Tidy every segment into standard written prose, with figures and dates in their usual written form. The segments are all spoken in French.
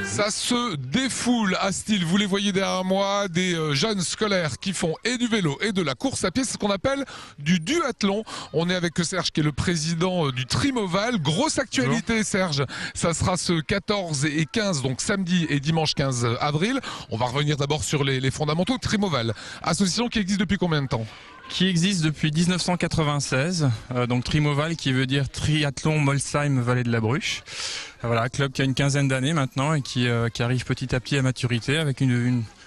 Ça se défoule à Style, vous les voyez derrière moi, des jeunes scolaires qui font et du vélo et de la course à pied, c'est ce qu'on appelle du duathlon. On est avec Serge qui est le président du Trimoval. Grosse actualité. Bonjour. Serge, ça sera ce 14 et 15, donc samedi et dimanche 15 avril. On va revenir d'abord sur les fondamentaux. Trimoval, association qui existe depuis combien de temps ? Qui existe depuis 1996, donc Trimoval qui veut dire Triathlon Molsheim Vallée de la Bruche. Voilà, club qui a une quinzaine d'années maintenant et qui arrive petit à petit à maturité avec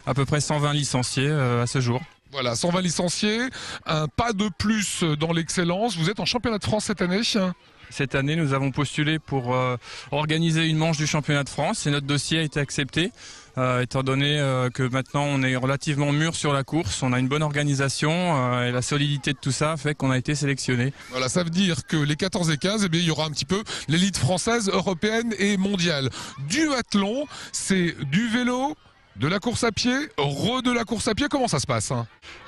à peu près 120 licenciés à ce jour. Voilà, 120 licenciés, un pas de plus dans l'excellence. Vous êtes en championnat de France cette année ? Cette année, nous avons postulé pour organiser une manche du championnat de France et notre dossier a été accepté. Étant donné que maintenant on est relativement mûr sur la course, on a une bonne organisation et la solidité de tout ça fait qu'on a été sélectionné. Voilà, ça veut dire que les 14 et 15, eh bien, il y aura un petit peu l'élite française, européenne et mondiale. Duathlon, c'est du vélo, de la course à pied, de la course à pied, comment ça se passe ?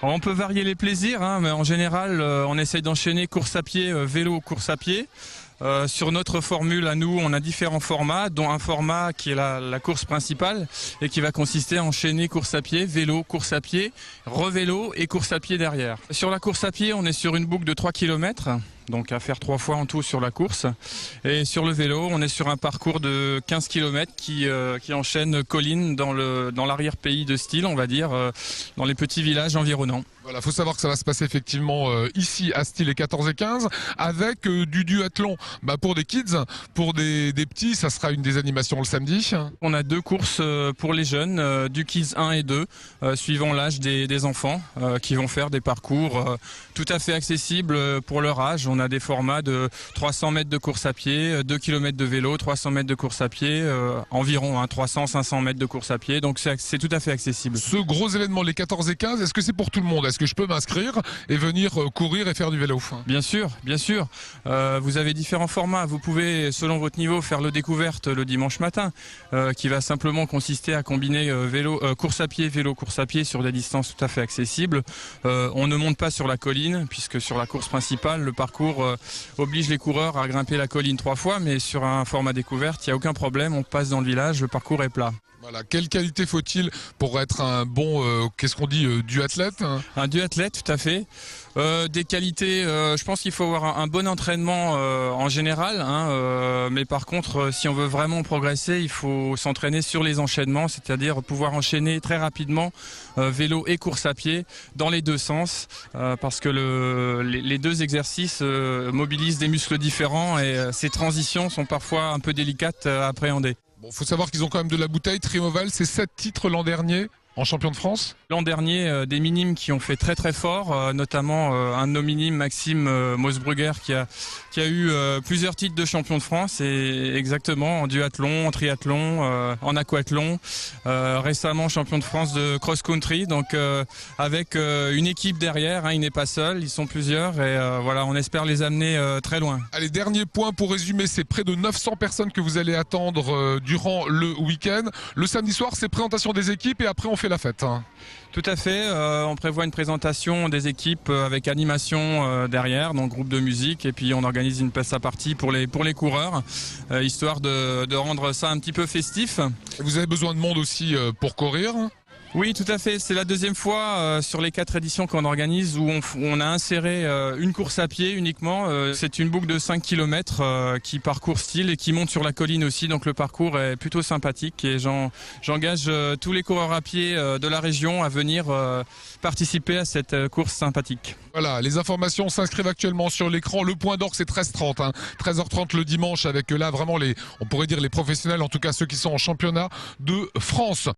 On peut varier les plaisirs, mais en général on essaye d'enchaîner course à pied, vélo, course à pied. Sur notre formule à nous, on a différents formats, dont un format qui est la course principale et qui va consister à enchaîner course à pied, vélo, course à pied, revélo et course à pied derrière. Sur la course à pied, on est sur une boucle de 3 km. Donc à faire 3 fois en tout sur la course. Et sur le vélo, on est sur un parcours de 15 km qui enchaîne collines dans l'arrière-pays de Style, on va dire, dans les petits villages environnants. Voilà, faut savoir que ça va se passer effectivement ici à Style les 14 et 15 avec du duathlon. Pour des kids, pour des petits, ça sera une des animations le samedi. On a 2 courses pour les jeunes, du Kids 1 et 2, suivant l'âge des enfants, qui vont faire des parcours tout à fait accessibles pour leur âge. On a des formats de 300 mètres de course à pied, 2 km de vélo, 300 mètres de course à pied, environ 300-500 mètres de course à pied. Donc c'est tout à fait accessible. Ce gros événement, les 14 et 15, est-ce que c'est pour tout le monde ? Est-ce que je peux m'inscrire et venir courir et faire du vélo ? Bien sûr, bien sûr. Vous avez différents formats. Vous pouvez, selon votre niveau, faire le découverte le dimanche matin, qui va simplement consister à combiner course à pied, vélo, course à pied sur des distances tout à fait accessibles. On ne monte pas sur la colline, puisque sur la course principale, le parcours oblige les coureurs à grimper la colline 3 fois, mais sur un format découverte, il n'y a aucun problème, on passe dans le village, le parcours est plat. Voilà, quelle qualité faut-il pour être un bon, duathlète ? Un duathlète, tout à fait. Des qualités, je pense qu'il faut avoir un bon entraînement en général, mais par contre, si on veut vraiment progresser, il faut s'entraîner sur les enchaînements, c'est-à-dire pouvoir enchaîner très rapidement vélo et course à pied dans les deux sens, parce que les deux exercices mobilisent des muscles différents et ces transitions sont parfois un peu délicates à appréhender. Bon, faut savoir qu'ils ont quand même de la bouteille. Trimoval, c'est 7 titres l'an dernier en champion de France. L'an dernier, des minimes qui ont fait très très fort, notamment un de nos minimes, Maxime Mosbrugger, qui a eu plusieurs titres de champion de France, et exactement en duathlon, en triathlon, en aquathlon, récemment champion de France de cross-country, donc avec une équipe derrière, il n'est pas seul, ils sont plusieurs, et voilà, on espère les amener très loin. Allez, dernier point pour résumer, c'est près de 900 personnes que vous allez attendre durant le week-end. Le samedi soir, c'est présentation des équipes et après on fait la fête. Tout à fait, on prévoit une présentation des équipes avec animation derrière, donc groupe de musique, et puis on organise une passe à partie pour les coureurs, histoire de rendre ça un petit peu festif. Vous avez besoin de monde aussi pour courir ? Oui, tout à fait. C'est la deuxième fois sur les 4 éditions qu'on organise où on a inséré une course à pied uniquement. C'est une boucle de 5 km qui parcourt Style et qui monte sur la colline aussi. Donc le parcours est plutôt sympathique et j'engage tous les coureurs à pied de la région à venir participer à cette course sympathique. Voilà, les informations s'inscrivent actuellement sur l'écran. Le point d'orgue, c'est 13h30. 13h30 le dimanche avec là vraiment on pourrait dire les professionnels, en tout cas ceux qui sont en championnat de France.